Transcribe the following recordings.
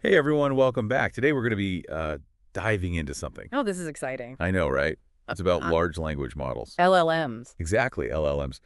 Hey everyone, welcome back. Today we're going to be diving into something. Oh, this is exciting. I know, right? It's about Uh, large language models. LLMs. Exactly, LLMs.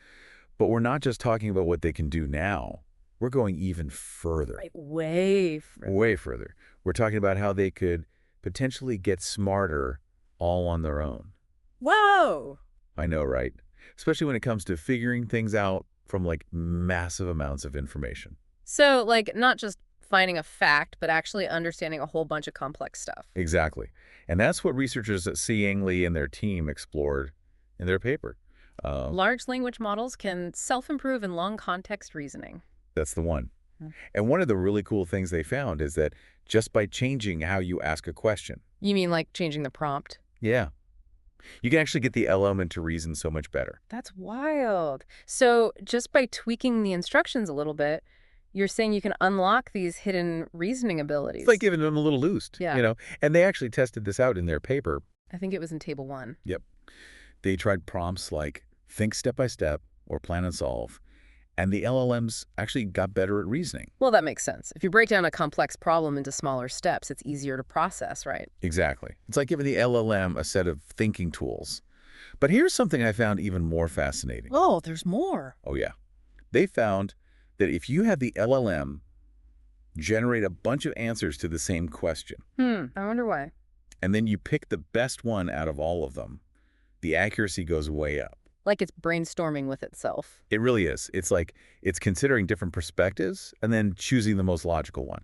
But we're not just talking about what they can do now. We're going even further, Right, way further. way further. We're talking about how they could potentially get smarter all on their own. Whoa! I know, right? Especially when it comes to figuring things out from like massive amounts of information. So, like, not just finding a fact, but actually understanding a whole bunch of complex stuff. Exactly. And that's what researchers at Yang Lee and their team explored in their paper. Uh, Large language models can self-improve in long context reasoning. that's the one. Hmm. And one of the really cool things they found is that just by changing how you ask a question, You mean like changing the prompt? yeah, you can actually get the element to reason so much better. That's wild. So, just by tweaking the instructions a little bit, you're saying you can unlock these hidden reasoning It's like abilities. giving them a little boost, Yeah, And they actually tested this out in their paper. I think it was in table 1. Yep. They tried prompts like think step by step or plan and solve. And the LLMs actually got better at reasoning. Well, that makes sense. If you break down a complex problem into smaller steps, it's easier to process, right? Exactly. It's like giving the LLM a set of thinking tools. But here's something I found even more fascinating. Oh, there's more. Oh, yeah. They found that if you have the LLM generate a bunch of answers to the same question, I wonder why. and then you pick the best one out of all of them, the accuracy goes way up. Like it's brainstorming with itself. It really is. It's like it's considering different perspectives and then choosing the most logical one.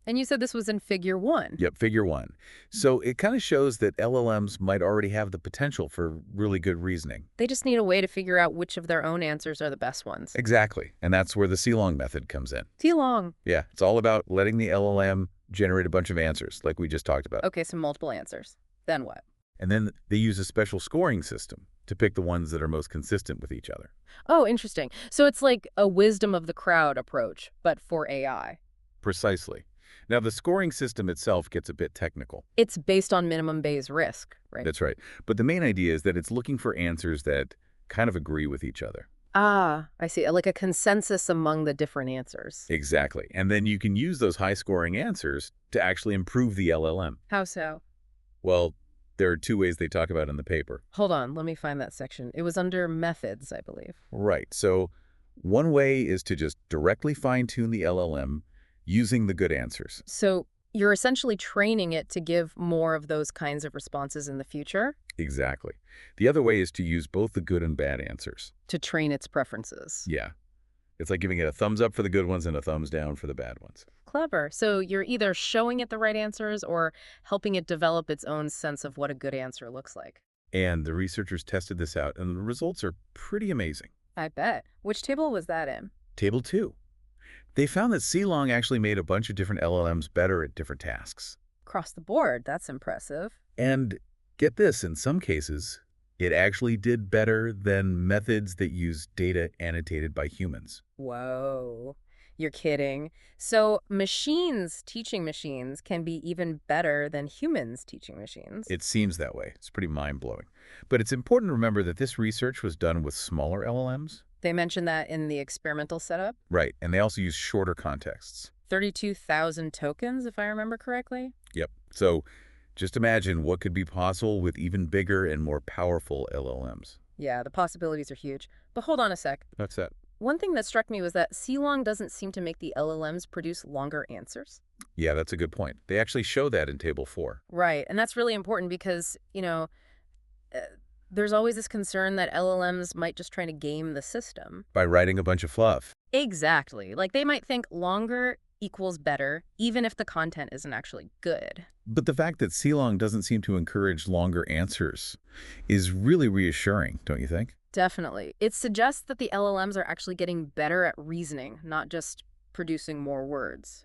And you said this was in figure 1. Yep, figure one. So it kind of shows that LLMs might already have the potential for really good reasoning. They just need a way to figure out which of their own answers are the best ones. Exactly. And that's where the Long method comes in. Too long. Yeah, it's all about letting the LLM generate a bunch of answers, like we just talked about. Okay, so multiple answers. Then what? And then they use a special scoring system to pick the ones that are most consistent with each other. Oh, interesting. So it's like a wisdom of the crowd approach, but for AI. Precisely. Now, the scoring system itself gets a bit technical. It's based on minimum Bayes risk, right? That's right. But the main idea is that it's looking for answers that kind of agree with each other. Ah, I see. Like a consensus among the different answers. Exactly. And then you can use those high-scoring answers to actually improve the LLM. How so? Well, there are two ways they talk about in the paper. Hold on, let me find that section. It was under methods, I believe. Right. So one way is to just directly fine-tune the LLM using the good answers. So you're essentially training it to give more of those kinds of responses in the future Exactly. The other way is to use both the good and bad answers. to train its preferences. Yeah. It's like giving it a thumbs up for the good ones and a thumbs down for the bad ones. Clever. So you're either showing it the right answers or helping it develop its own sense of what a good answer looks like. And the researchers tested this out, and the results are pretty amazing. I bet. Which table was that in? Table 2. They found that Long actually made a bunch of different LLMs better at different tasks. Across the board. That's impressive. And get this, in some cases, it actually did better than methods that use data annotated by humans. Whoa. You're kidding. So machines teaching machines can be even better than humans teaching machines. It seems that way. It's pretty mind-blowing. But it's important to remember that this research was done with smaller LLMs. They mentioned that in the experimental setup. Right, and they also use shorter contexts. 32,000 tokens, if I remember correctly. Yep. So just imagine what could be possible with even bigger and more powerful LLMs. Yeah, the possibilities are huge. But hold on a sec. That's that. One thing that struck me was that Long doesn't seem to make the LLMs produce longer answers. Yeah, that's a good point. They actually show that in Table 4. Right, and that's really important because, uh, there's always this concern that LLMs might just try to game the system. By writing a bunch of fluff. Exactly. Like they might think longer equals better, even if the content isn't actually good. But the fact that Long doesn't seem to encourage longer answers is really reassuring, don't you think? Definitely. It suggests that the LLMs are actually getting better at reasoning, not just producing more words.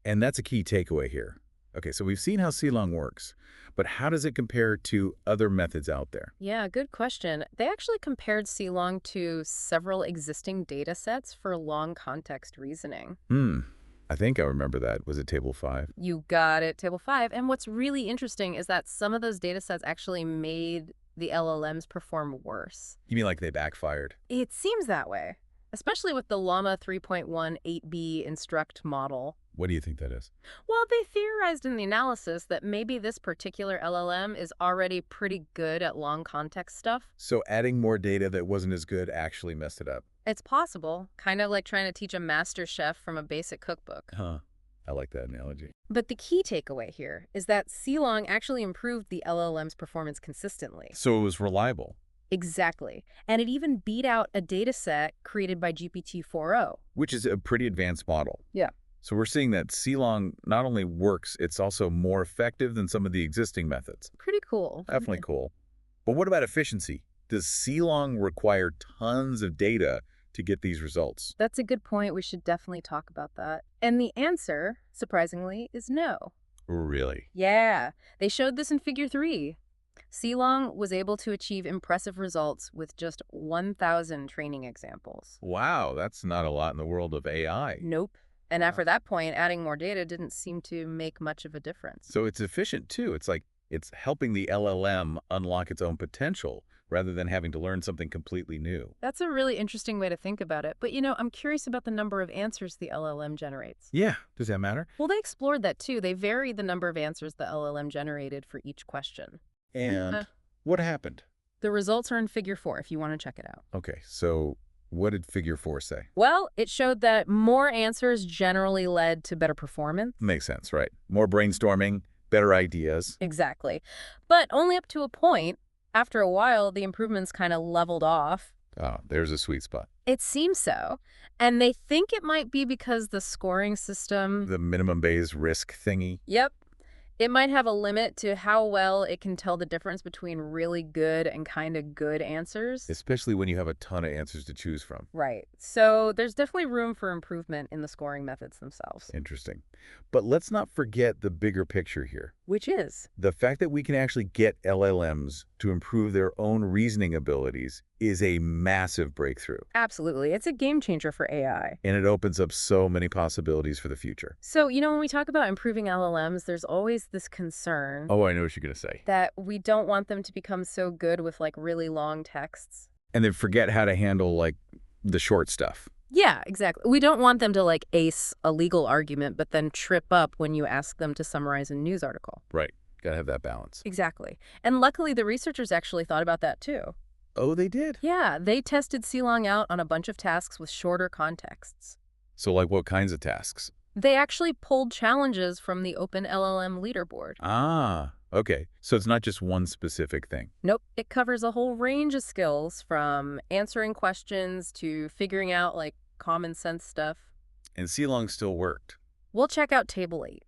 And that's a key takeaway here. Okay, so we've seen how Long works, but how does it compare to other methods out there? Yeah, good question. They actually compared Long to several existing data sets for long context reasoning. I think I remember that. Was it Table 5? You got it, table 5. And what's really interesting is that some of those data sets actually made the LLMs perform worse. You mean like they backfired? It seems that way, especially with the Llama 3.1 8B instruct model. What do you think that is? Well, they theorized in the analysis that maybe this particular LLM is already pretty good at long context stuff. So adding more data that wasn't as good actually messed it up. It's possible, kind of like trying to teach a master chef from a basic cookbook. Huh. I like that analogy. But the key takeaway here is that Long actually improved the LLM's performance consistently. So it was reliable, Exactly. And it even beat out a data set created by GPT-4o. which is a pretty advanced model. Yeah. So we're seeing that Long not only works, it's also more effective than some of the existing methods. Pretty cool. Definitely cool. But what about efficiency? Does Long require tons of data to get these results? That's a good point. We should definitely talk about that. And the answer, surprisingly, is no. Really? Yeah, they showed this in Figure 3. Long was able to achieve impressive results with just 1,000 training examples. Wow, that's not a lot in the world of AI. Nope. And after that point, adding more data didn't seem to make much of a difference. So it's efficient too. It's like it's helping the LLM unlock its own potential rather than having to learn something completely new. That's a really interesting way to think about it. But I'm curious about the number of answers the LLM generates. Yeah, does that matter? Well, they explored that too. They varied the number of answers the LLM generated for each question. And what happened? The results are in Figure 4 if you want to check it out. Okay, so what did Figure 4 say? Well, it showed that more answers generally led to better performance. Makes sense, right? More brainstorming, better ideas. Exactly. But only up to a point. After a while, the improvements kind of leveled off. Oh, there's a sweet spot. It seems so. And they think it might be because the scoring system... The minimum Bayes risk thingy. Yep. It might have a limit to how well it can tell the difference between really good and kind of good answers. Especially when you have a ton of answers to choose from. Right. So there's definitely room for improvement in the scoring methods themselves. Interesting. But let's not forget the bigger picture here. Which is? The fact that we can actually get LLMs to improve their own reasoning abilities is a massive breakthrough. Absolutely. It's a game changer for AI. And it opens up so many possibilities for the future. So, when we talk about improving LLMs, there's always this concern Oh, I know what you're going to say. that we don't want them to become so good with really long texts. And then forget how to handle the short stuff. Yeah, exactly. We don't want them to ace a legal argument, but then trip up when you ask them to summarize a news article. Right. Gotta have that balance. Exactly. And luckily, the researchers actually thought about that too. Oh, they did? Yeah, they tested Long out on a bunch of tasks with shorter contexts. So what kinds of tasks? They actually pulled challenges from the Open LLM leaderboard. Ah, okay. So it's not just one specific thing. Nope. It covers a whole range of skills from answering questions to figuring out common sense stuff. And Long still worked. We'll check out Table 8.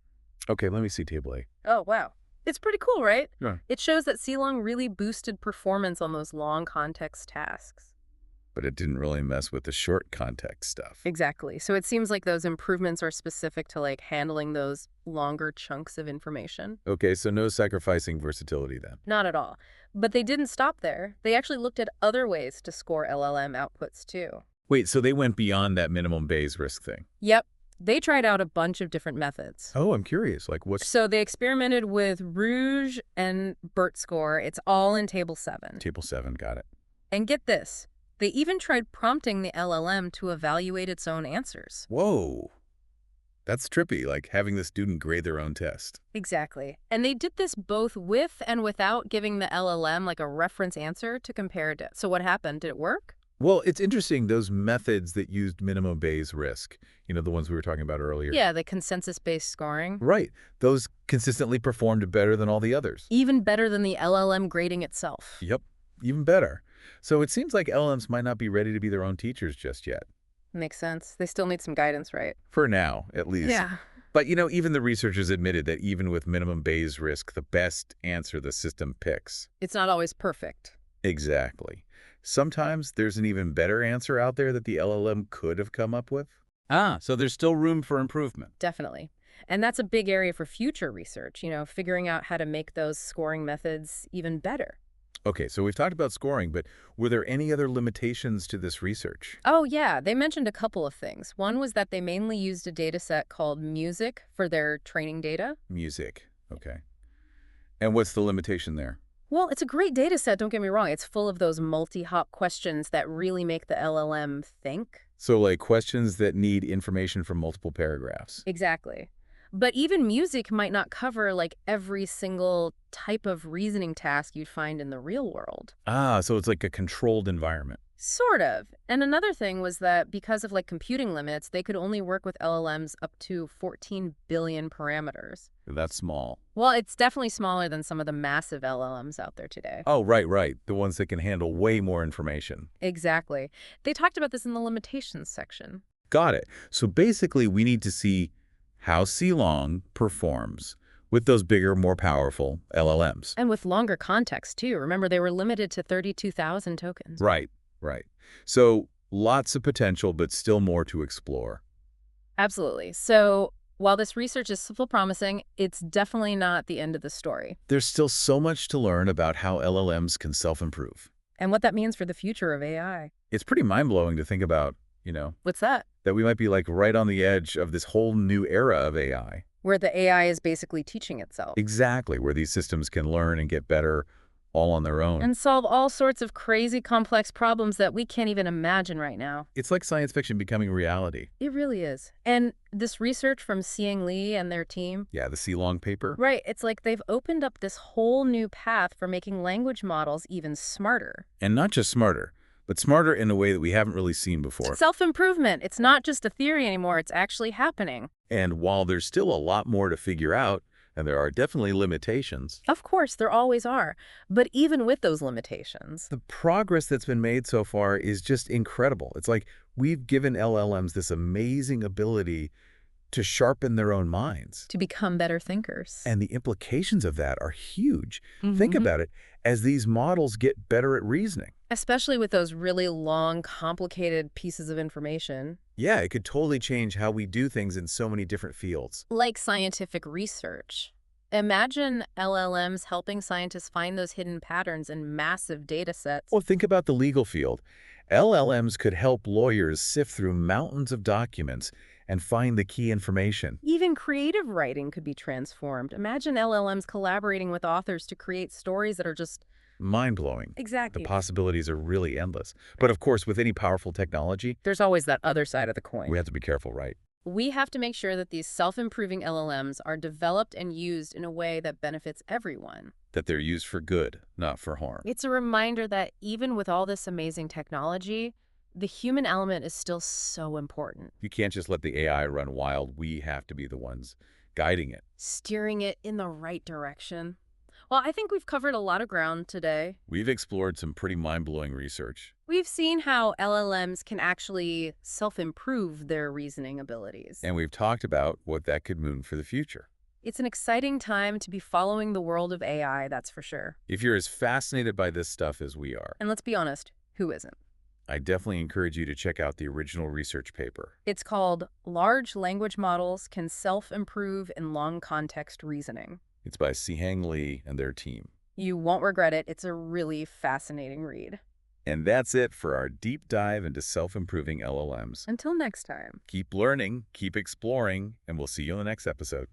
Okay, let me see Table A. Oh, wow. It's pretty cool, right? Yeah. It shows that Long really boosted performance on those long context tasks. But it didn't really mess with the short context stuff. Exactly. So it seems like those improvements are specific to handling those longer chunks of information. Okay, so no sacrificing versatility then. Not at all. But they didn't stop there. They actually looked at other ways to score LLM outputs too. Wait, so they went beyond that minimum Bayes risk thing? Yep. They tried out a bunch of different methods. Oh, I'm curious. What's So they experimented with Rouge and BERT score. It's all in Table 7. Table 7? Got it. And get this. They even tried prompting the LLM to evaluate its own answers. Whoa. That's trippy, having the student grade their own test. Exactly. And they did this both with and without giving the LLM a reference answer to compare it to. So what happened? Did it work? Well, it's interesting, those methods that used minimum Bayes risk, the ones we were talking about earlier. Yeah, the consensus-based scoring. Right. Those consistently performed better than all the others. Even better than the LLM grading itself. Yep, even better. So it seems like LLMs might not be ready to be their own teachers just yet. Makes sense. They still need some guidance, right? For now, at least. Yeah. But, even the researchers admitted that even with minimum Bayes risk, the best answer the system picks. It's not always perfect. Exactly. Sometimes there's an even better answer out there that the LLM could have come up with. Ah, so there's still room for improvement. Definitely. And that's a big area for future research, figuring out how to make those scoring methods even better. Okay, so we've talked about scoring, but were there any other limitations to this research? Oh, yeah. They mentioned a couple of things. One was that they mainly used a data set called music for their training data. Music. Okay. And what's the limitation there? Well, it's a great data set, don't get me wrong. It's full of those multi-hop questions that really make the LLM think. So, like questions that need information from multiple paragraphs. Exactly. But even music might not cover like every single type of reasoning task you'd find in the real world. Ah, so it's like a controlled environment. Sort of. And another thing was that because of like computing limits, they could only work with LLMs up to 14 billion parameters. That's small. Well, it's definitely smaller than some of the massive LLMs out there today. Oh, right, right. The ones that can handle way more information. Exactly. They talked about this in the limitations section. Got it. So basically, we need to see how Long performs with those bigger, more powerful LLMs. And with longer context, too. Remember, they were limited to 32,000 tokens. Right, right. So lots of potential, but still more to explore. Absolutely. So while this research is still promising, it's definitely not the end of the story. There's still so much to learn about how LLMs can self-improve. And what that means for the future of AI. It's pretty mind-blowing to think about, What's that? that we might be like right on the edge of this whole new era of AI. Where the AI is basically teaching itself. Exactly, where these systems can learn and get better all on their own. And solve all sorts of crazy complex problems that we can't even imagine right now. It's like science fiction becoming reality. It really is. And this research from Xiang Li and their team, Yeah, the Long paper. right, it's like they've opened up this whole new path for making language models even smarter. And not just smarter, but smarter in a way that we haven't really seen before. Self-improvement. It's not just a theory anymore. It's actually happening. And while there's still a lot more to figure out, and there are definitely limitations, Of course, there always are. But even with those limitations, the progress that's been made so far is just incredible. It's like we've given LLMs this amazing ability to sharpen their own minds. to become better thinkers. And the implications of that are huge. Think about it as these models get better at reasoning. Especially with those really long, complicated pieces of information. Yeah, it could totally change how we do things in so many different fields. Like scientific research. Imagine LLMs helping scientists find those hidden patterns in massive data sets. Well, think about the legal field. LLMs could help lawyers sift through mountains of documents and find the key information. Even creative writing could be transformed. Imagine LLMs collaborating with authors to create stories that are just... Mind-blowing. The Exactly. possibilities are really endless. But of course, with any powerful technology, There's always that other side of the coin. we have to be careful, right? We have to make sure that these self-improving LLMs are developed and used in a way that benefits everyone. That they're used for good, not for harm. It's a reminder that even with all this amazing technology, the human element is still so important. You can't just let the AI run wild. We have to be the ones guiding it. Steering it in the right direction. Well, I think we've covered a lot of ground today. We've explored some pretty mind-blowing research. We've seen how LLMs can actually self-improve their reasoning abilities. And we've talked about what that could mean for the future. It's an exciting time to be following the world of AI, that's for sure. If you're as fascinated by this stuff as we are, And let's be honest, who isn't? I definitely encourage you to check out the original research paper. It's called Large Language Models Can Self-Improve in Long Context Reasoning. It's by Xiang Li and their team. You won't regret it. It's a really fascinating read. And that's it for our deep dive into self-improving LLMs. Until next time. Keep learning, keep exploring, and we'll see you in the next episode.